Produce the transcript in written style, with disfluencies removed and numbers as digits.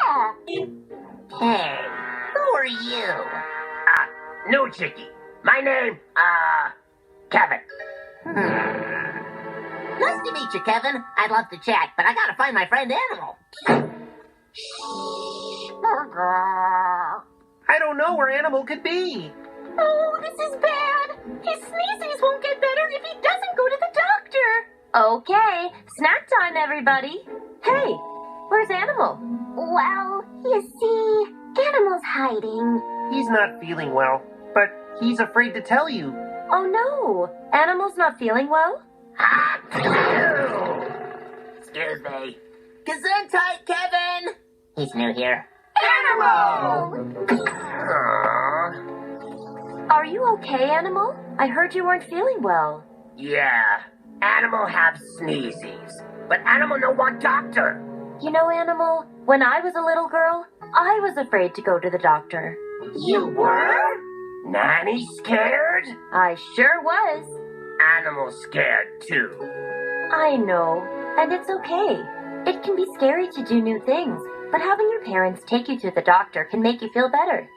Hey, who are you? New Chicky. My name, Kevin. Nice to meet you, Kevin. I'd love to chat, but I gotta find my friend Animal. I don't know where Animal could be. Oh, this is bad. His sneezes won't get better if he doesn't go to the doctor. Okay, snack time, everybody. Hey, where's Animal? Well, you see, Animal's hiding. He's not feeling well, but he's afraid to tell you. Oh no, Animal's not feeling well? Excuse me. Gesundheit, Kevin. He's new here. Are you okay, Animal? I heard you weren't feeling well. Yeah, Animal have sneezes, but Animal no want doctor. You know, Animal, when I was a little girl, I was afraid to go to the doctor. You were? Nanny scared? I sure was. Animal scared too. I know, and it's okay. It can be scary to do new things, but having your parents take you to the doctor can make you feel better.